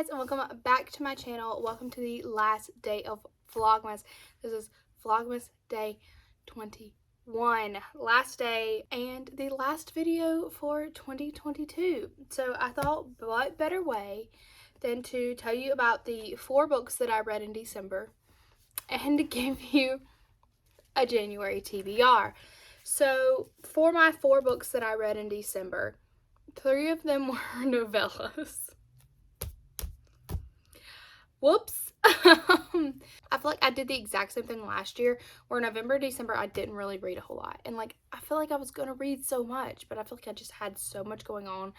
guys, and welcome back to my channel. Welcome to the last day of Vlogmas. This is Vlogmas day 21. Last day and the last video for 2022. So I thought, what better way than to tell you about the 4 books that I read in December and to give you a January TBR. So for my 4 books that I read in December, 3 of them were novellas. Whoops. I feel like I did the exact same thing last year where November, December, I didn't really read a whole lot. And like, I feel like I was going to read so much, but I feel like I just had so much going on.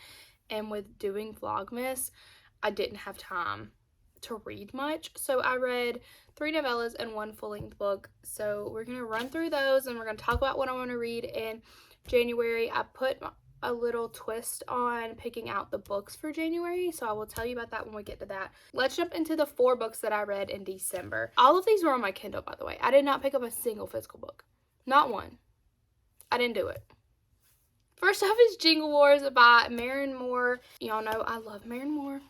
And with doing Vlogmas, I didn't have time to read much. So I read 3 novellas and 1 full-length book. So we're going to run through those and we're going to talk about what I want to read in January. I put a little twist on picking out the books for January, so I will tell you about that when we get to that. Let's jump into the 4 books that I read in December. All of these were on my Kindle, by the way. I did not pick up a single physical book. Not one. I didn't do it. First off is Jingle Wars by Maren Moore. Y'all know I love Maren Moore.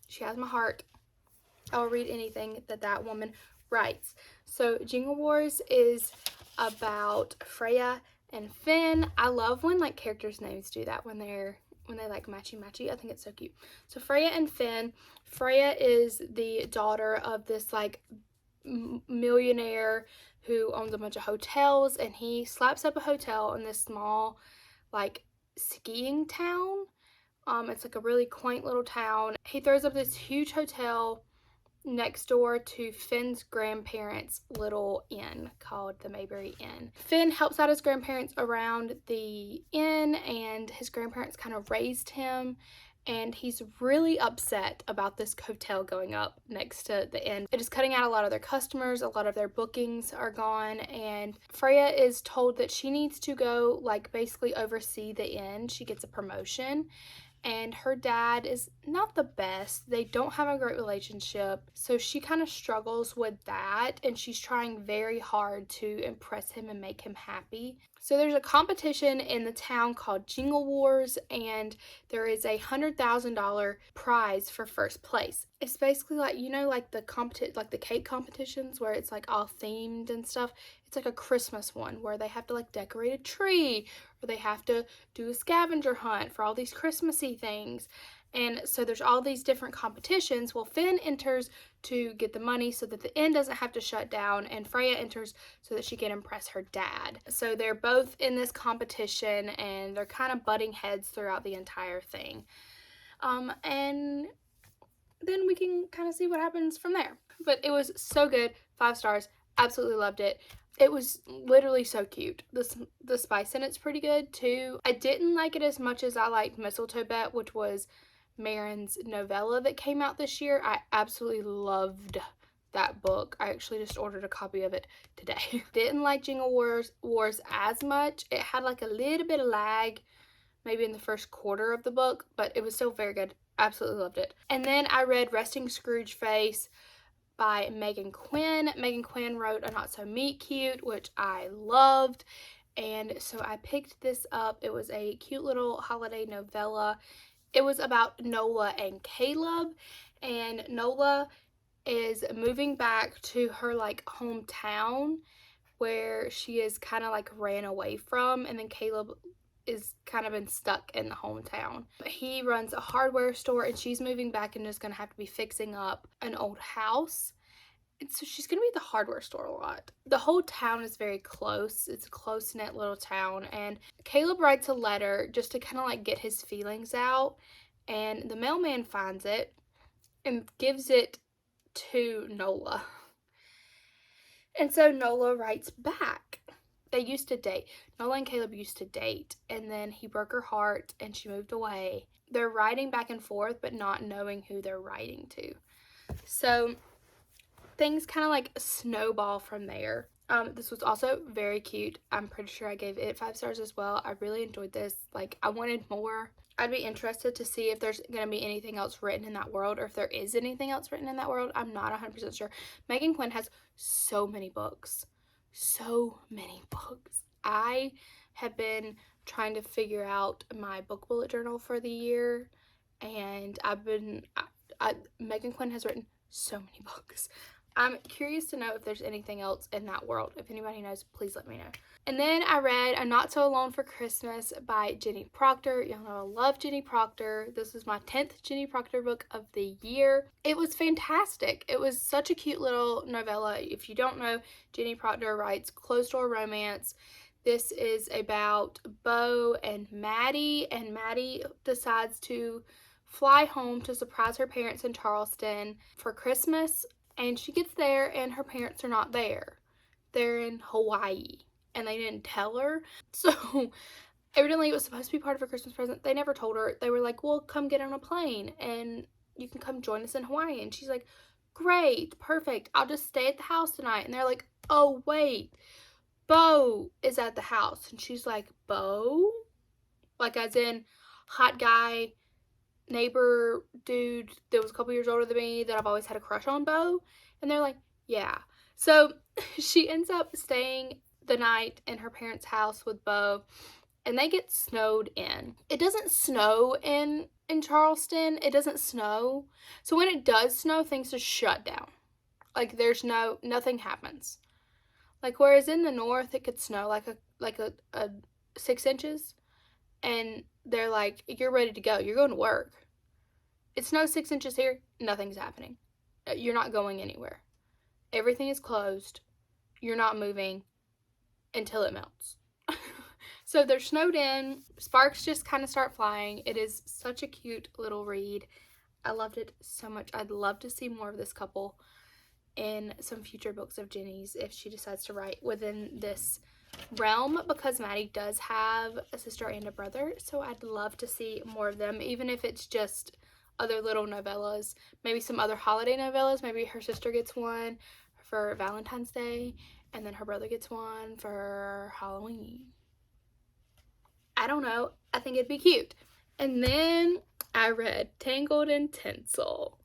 She has my heart. I'll read anything that woman writes. So Jingle Wars is about Freya and Finn. I love when like characters' names do that when they like matchy. I think it's so cute. So Freya and Finn. Freya is the daughter of this like millionaire who owns a bunch of hotels, and he slaps up a hotel in this small like skiing town. It's like a really quaint little town. He throws up this huge hotel next door to Finn's grandparents' little inn called the Mayberry Inn. Finn helps out his grandparents around the inn, and his grandparents kind of raised him, and he's really upset about this hotel going up next to the inn. It is cutting out a lot of their customers, a lot of their bookings are gone, and Freya is told that she needs to go like basically oversee the inn. She gets a promotion. And her dad is not the best. They don't have a great relationship. So she kind of struggles with that. And she's trying very hard to impress him and make him happy. So there's a competition in the town called Jingle Wars. And there is a $100,000 prize for first place. It's basically like, you know, like the cake competitions where it's like all themed and stuff. It's like a Christmas one where they have to like decorate a tree, or they have to do a scavenger hunt for all these Christmassy things. And so there's all these different competitions. Well, Finn enters to get the money so that the inn doesn't have to shut down, and Freya enters so that she can impress her dad. So they're both in this competition, and they're kind of butting heads throughout the entire thing. And then we can kind of see what happens from there. But it was so good. 5 stars. Absolutely loved it. It was literally so cute. The spice in it's pretty good too. I didn't like it as much as I liked Mistletoe Bet, which was Maren's novella that came out this year. I absolutely loved that book. I actually just ordered a copy of it today. Didn't like Jingle Wars as much. It had like a little bit of lag maybe in the first quarter of the book, but it was still very good. Absolutely loved it. And then I read Resting Scrooge Face by Megan Quinn. Megan Quinn wrote A Not So Meet Cute, which I loved, and so I picked this up. It was a cute little holiday novella. It was about Nola and Caleb, and Nola is moving back to her like hometown where she is kind of like ran away from, and then Caleb is kind of been stuck in the hometown. He runs a hardware store, and she's moving back and just gonna have to be fixing up an old house. And so she's gonna be at the hardware store a lot. The whole town is very close. It's a close-knit little town, and Caleb writes a letter just to kind of like get his feelings out, and the mailman finds it and gives it to Nola. And so Nola writes back. They used to date. Nola and Caleb used to date, and then he broke her heart and she moved away. They're writing back and forth, but not knowing who they're writing to. So things kind of like snowball from there. This was also very cute. I'm pretty sure I gave it 5 stars as well. I really enjoyed this. Like, I wanted more. I'd be interested to see if there's going to be anything else written in that world, or if there is anything else written in that world. I'm not 100% sure. Megan Quinn has so many books. So many books. I have been trying to figure out my book bullet journal for the year, and Megan Quinn has written so many books. I'm curious to know if there's anything else in that world. If anybody knows, please let me know. And then I read A Not So Alone for Christmas by Jenny Proctor. Y'all know I love Jenny Proctor. This was my 10th Jenny Proctor book of the year. It was fantastic. It was such a cute little novella. If you don't know, Jenny Proctor writes closed door romance. This is about Beau and Maddie decides to fly home to surprise her parents in Charleston for Christmas. And she gets there and her parents are not there. They're in Hawaii and they didn't tell her. So evidently it was supposed to be part of her Christmas present. They never told her. They were like, well, come get on a plane and you can come join us in Hawaii. And she's like, great, perfect. I'll just stay at the house tonight. And they're like, oh, wait, Beau is at the house. And she's like, Beau? Like as in hot guy, neighbor dude that was a couple years older than me that I've always had a crush on, Beau? And they're like, yeah. So she ends up staying the night in her parents' house with Beau, and they get snowed in. It doesn't snow in Charleston. It doesn't snow. So when it does snow, things just shut down. Like there's nothing happens. Like whereas in the north it could snow like a 6 inches, and they're like, you're ready to go. You're going to work. It snows 6 inches here. Nothing's happening. You're not going anywhere. Everything is closed. You're not moving until it melts. So they're snowed in. Sparks just kind of start flying. It is such a cute little read. I loved it so much. I'd love to see more of this couple in some future books of Jenny's if she decides to write within this realm, because Maddie does have a sister and a brother, so I'd love to see more of them, even if it's just other little novellas, maybe some other holiday novellas. Maybe her sister gets one for Valentine's Day and then her brother gets one for Halloween. I don't know. I think it'd be cute. And then I read Tangled and Tinsel.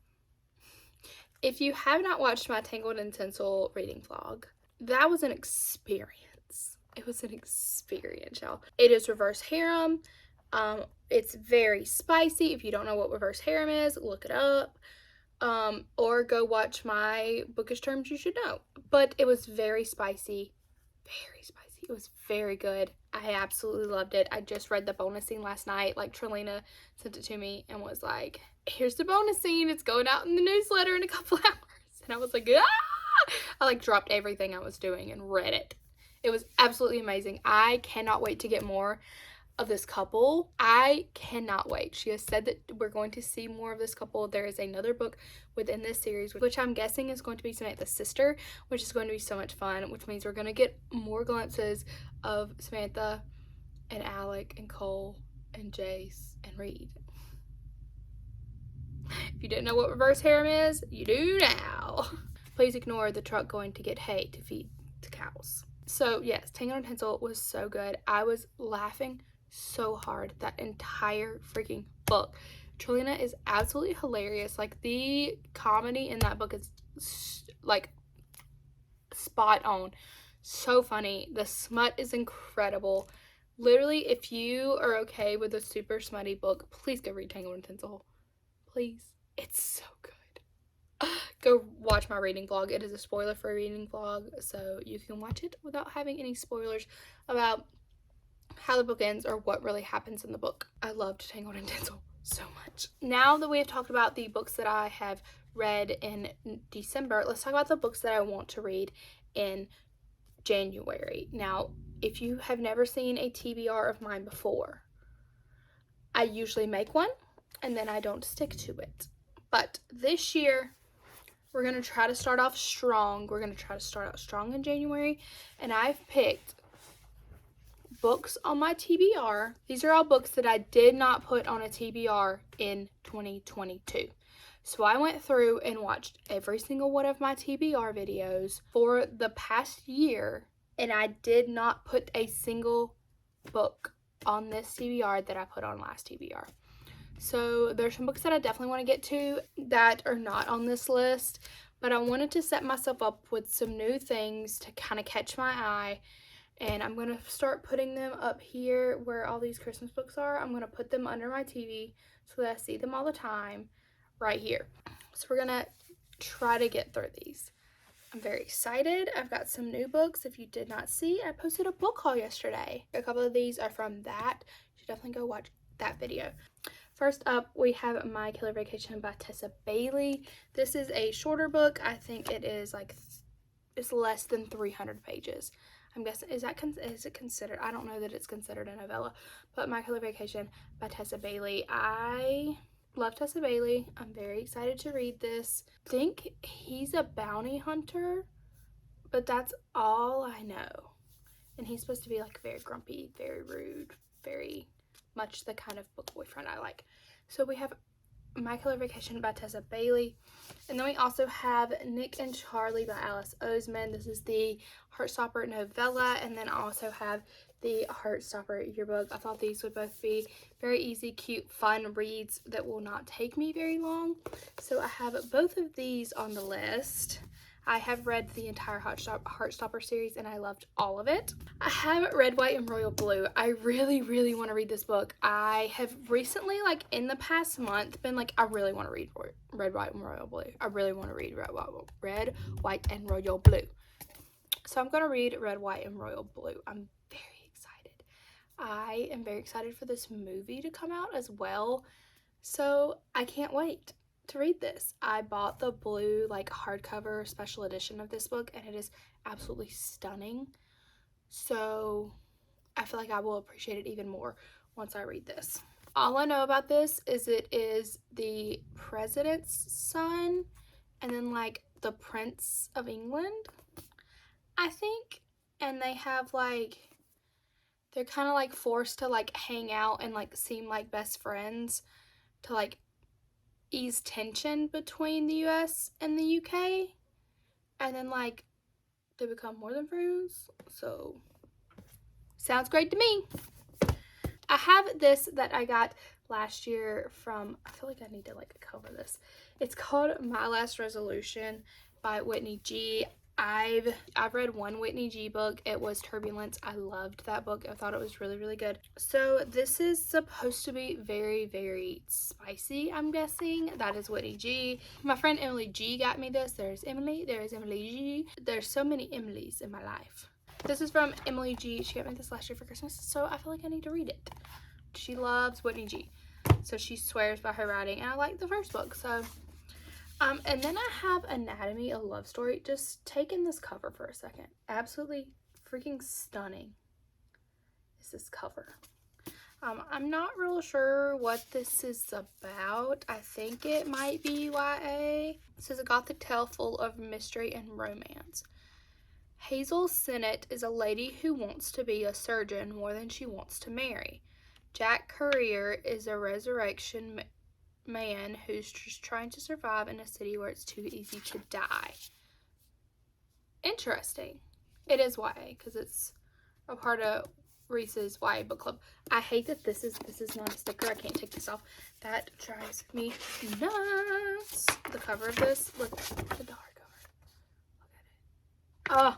If you have not watched my Tangled and Tinsel reading vlog, that was an experience. It was an experience, y'all. It is reverse harem. It's very spicy. If you don't know what reverse harem is, look it up. Or go watch my Bookish Terms You Should Know. But it was very spicy. Very spicy. It was very good. I absolutely loved it. I just read the bonus scene last night. Like, Trelina sent it to me and was like, here's the bonus scene. It's going out in the newsletter in a couple hours. And I was like, ah! I like dropped everything I was doing and read it. It was absolutely amazing. I cannot wait to get more of this couple. I cannot wait. She has said that we're going to see more of this couple. There is another book within this series, which I'm guessing is going to be Samantha's sister, which is going to be so much fun, which means we're going to get more glimpses of Samantha and Alec and Cole and Jace and Reed. If you didn't know what reverse harem is, you do now. Please ignore the truck going to get hay to feed the cows. So yes, Tangled and Tinsel was so good. I was laughing so hard that entire freaking book. Trelina is absolutely hilarious. Like, the comedy in that book is like spot on. So funny. The smut is incredible. Literally, if you are okay with a super smutty book, please go read Tangled and Tinsel. Please. It's so good. Go watch my reading vlog. It is a spoiler-free reading vlog, so you can watch it without having any spoilers about how the book ends or what really happens in the book. I loved Tangled and Tinsel so much. Now that we have talked about the books that I have read in December, let's talk about the books that I want to read in January. Now, if you have never seen a TBR of mine before, I usually make one and then I don't stick to it. But this year, we're going to try to start off strong. We're going to try to start out strong in January, and I've picked books on my TBR. These are all books that I did not put on a TBR in 2022. So I went through and watched every single one of my TBR videos for the past year, and I did not put a single book on this TBR that I put on last TBR. So there's some books that I definitely want to get to that are not on this list, but I wanted to set myself up with some new things to kind of catch my eye. And I'm going to start putting them up here where all these Christmas books are. I'm going to put them under my TV so that I see them all the time. right here. So we're gonna try to get through these. I'm very excited. I've got some new books. If you did not see, I posted a book haul yesterday. A couple of these are from that. You should definitely go watch that video. First up, we have My Killer Vacation by Tessa Bailey. This is a shorter book. I think it is like, it's less than 300 pages. I'm guessing, is it considered, I don't know that it's considered a novella, but My Killer Vacation by Tessa Bailey. I love Tessa Bailey. I'm very excited to read this. I think he's a bounty hunter, but that's all I know. And he's supposed to be like very grumpy, very rude, very much the kind of book boyfriend I like. So we have My Killer Vacation by Tessa Bailey. And then we also have Nick and Charlie by Alice Oseman. This is the Heartstopper novella. And then I also have the Heartstopper yearbook. I thought these would both be very easy, cute, fun reads that will not take me very long. So I have both of these on the list. I have read the entire Heartstopper series and I loved all of it. I have Red, White, and Royal Blue. I really, really want to read this book. I have recently, like in the past month, been like, I really want to read Red, White, and Royal Blue. I really want to read Red, White, and Royal Blue. So I'm going to read Red, White, and Royal Blue. I'm very excited. I am very excited for this movie to come out as well. So I can't wait to read this. I bought the blue like hardcover special edition of this book and it is absolutely stunning. So I feel like I will appreciate it even more once I read this. All I know about this is it is the president's son and then like the Prince of England, I think. And they have like, they're kind of like forced to like hang out and like seem like best friends to like ease tension between the US and the UK, and then like they become more than friends. So sounds great to me. I have this that I got last year from, I feel like I need to like cover this. It's called My Last Resolution by Whitney G. I've read one Whitney G book. It was Turbulence. I loved that book. I thought it was really, really good. So this is supposed to be very, very spicy, I'm guessing. That is Whitney G. My friend Emily G got me this. There's Emily. There is Emily G. There's so many Emilys in my life. This is from Emily G. She got me this last year for Christmas, so I feel like I need to read it. She loves Whitney G. So she swears by her writing, and I like the first book, so... and then I have Anatomy, a Love Story. Just take in this cover for a second. Absolutely freaking stunning is this cover. I'm not real sure what this is about. I think it might be YA. It says a gothic tale full of mystery and romance. Hazel Sennett is a lady who wants to be a surgeon more than she wants to marry. Jack Career is a resurrection man who's just trying to survive in a city where it's too easy to die. Interesting. It is YA because it's a part of Reese's YA book club. I hate that this is not a sticker. I can't take this off. That drives me nuts. The cover of this, look at the hardcover. Look at it. Oh,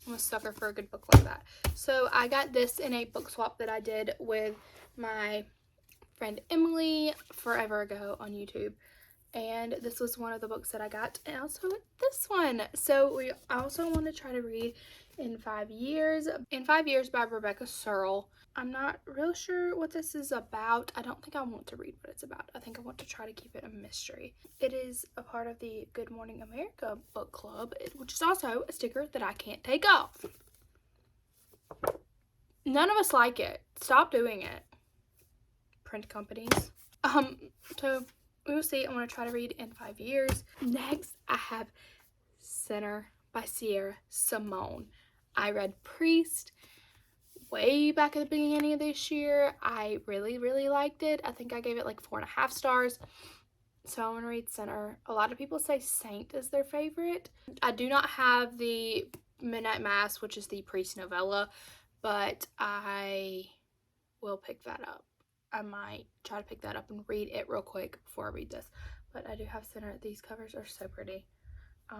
I'm a sucker for a good book like that. So I got this in a book swap that I did with my friend Emily forever ago on YouTube, and this was one of the books that I got, and also this one. So I also want to try to read In 5 Years by Rebecca Searle. I'm not real sure what this is about. I don't think I want to read what it's about. I think I want to try to keep it a mystery. It is a part of the Good Morning America book club, which is also a sticker that I can't take off. None of us like it. Stop doing it, print companies. So we'll see. I want to try to read In 5 Years. Next, I have Sinner by Sierra Simone. I read Priest way back at the beginning of this year. I really, really liked it. I think I gave it like 4.5 stars. So I want to read Sinner. A lot of people say Saint is their favorite. I do not have the Midnight Mass, which is the Priest novella, but I will pick that up. I might try to pick that up and read it real quick before I read this. But I do have Sinner. These covers are so pretty.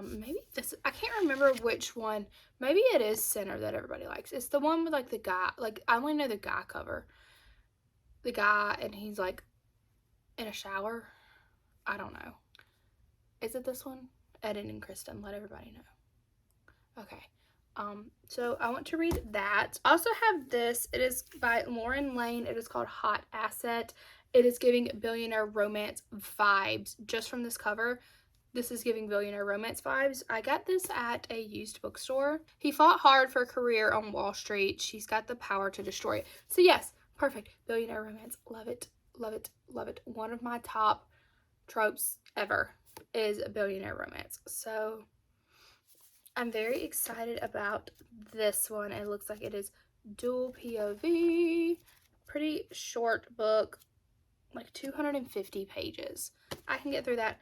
Maybe this, I can't remember which one. Maybe it is Sinner that everybody likes. It's the one with like the guy, like I only know the guy cover. The guy, and he's like in a shower. I don't know. Is it this one? Editing Kristen, let everybody know. Okay. So I want to read that. I also have this. It is by Lauren Lane. It is called Hot Asset. It is giving billionaire romance vibes just from this cover. This is giving billionaire romance vibes. I got this at a used bookstore. He fought hard for a career on Wall Street. She's got the power to destroy it. So yes, perfect. Billionaire romance. Love it. Love it. Love it. One of my top tropes ever is a billionaire romance. So I'm very excited about this one. It looks like it is dual POV. Pretty short book, like 250 pages. I can get through that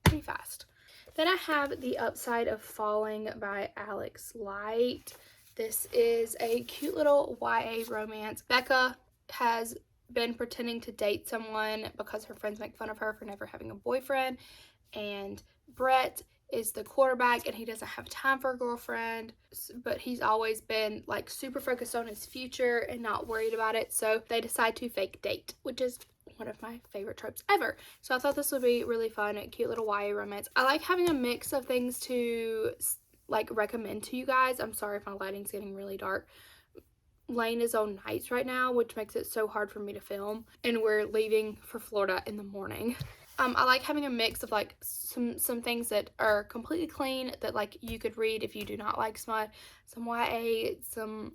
pretty fast. Then I have The Upside of Falling by Alex Light. This is a cute little YA romance. Becca has been pretending to date someone because her friends make fun of her for never having a boyfriend, and Brett is the quarterback and he doesn't have time for a girlfriend, but he's always been like super focused on his future and not worried about it, so they decide to fake date, which is one of my favorite tropes ever. So I thought this would be really fun, a cute little YA romance. I like having a mix of things to like recommend to you guys. I'm sorry if my lighting's getting really dark. Lane is on nights right now, which makes it so hard for me to film, and we're leaving for Florida in the morning. I like having a mix of like some things that are completely clean that like you could read if you do not like smut, some YA, some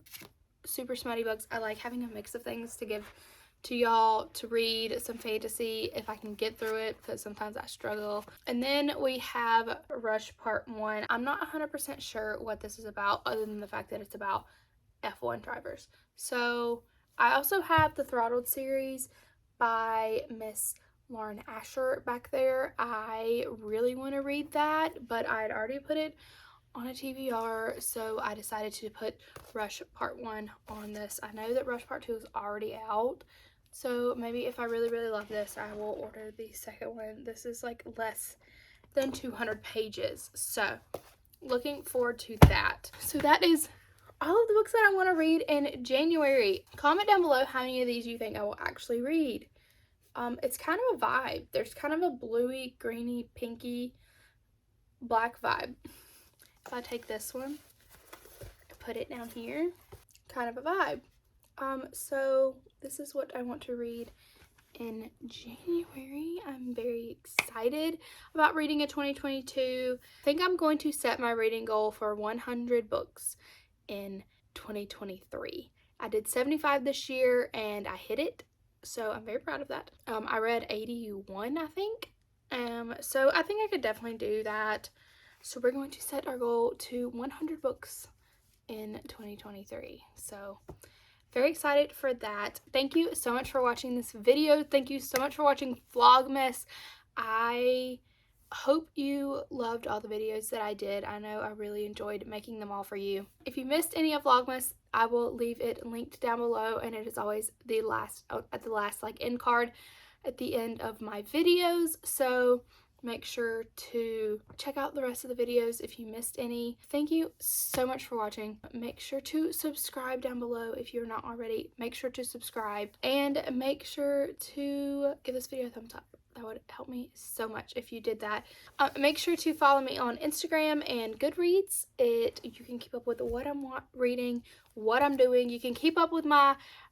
super smutty books. I like having a mix of things to give to y'all to read, some fantasy if I can get through it, because sometimes I struggle. And then we have Rush Part 1. I'm not 100% sure what this is about other than the fact that it's about F1 drivers. So I also have the Throttled series by Miss Lauren Asher back there. I really want to read that, but I had already put it on a TBR, so I decided to put Rush Part 1 on this. I know that Rush Part 2 is already out, so maybe if I really love this, I will order the second one. This is like less than 200 pages, so looking forward to that. So that is all of the books that I want to read in January. Comment down below how many of these you think I will actually read. It's kind of a vibe. There's kind of a bluey, greeny, pinky, black vibe. If I take this one, put it down here, kind of a vibe. So this is what I want to read in January. I'm very excited about reading in 2022. I think I'm going to set my reading goal for 100 books in 2023. I did 75 this year and I hit it, so I'm very proud of that. I read 81, I think. So I think I could definitely do that. So we're going to set our goal to 100 books in 2023. So very excited for that. Thank you so much for watching this video. Thank you so much for watching Vlogmas. I hope you loved all the videos that I did. I know I really enjoyed making them all for you. If you missed any of Vlogmas, I will leave it linked down below, and it is always the last at the last like end card at the end of my videos. So make sure to check out the rest of the videos if you missed any. Thank you so much for watching. Make sure to subscribe down below if you're not already. Make sure to subscribe and make sure to give this video a thumbs up. That would help me so much if you did that. Make sure to follow me on Instagram and Goodreads. You can keep up with what I'm reading, what I'm doing. You can keep up with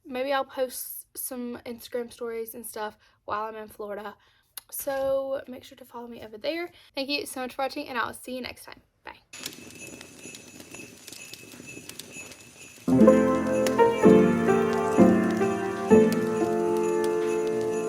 maybe I'll post some Instagram stories and stuff while I'm in Florida. So make sure to follow me over there. Thank you so much for watching, and I'll see you next time. Bye.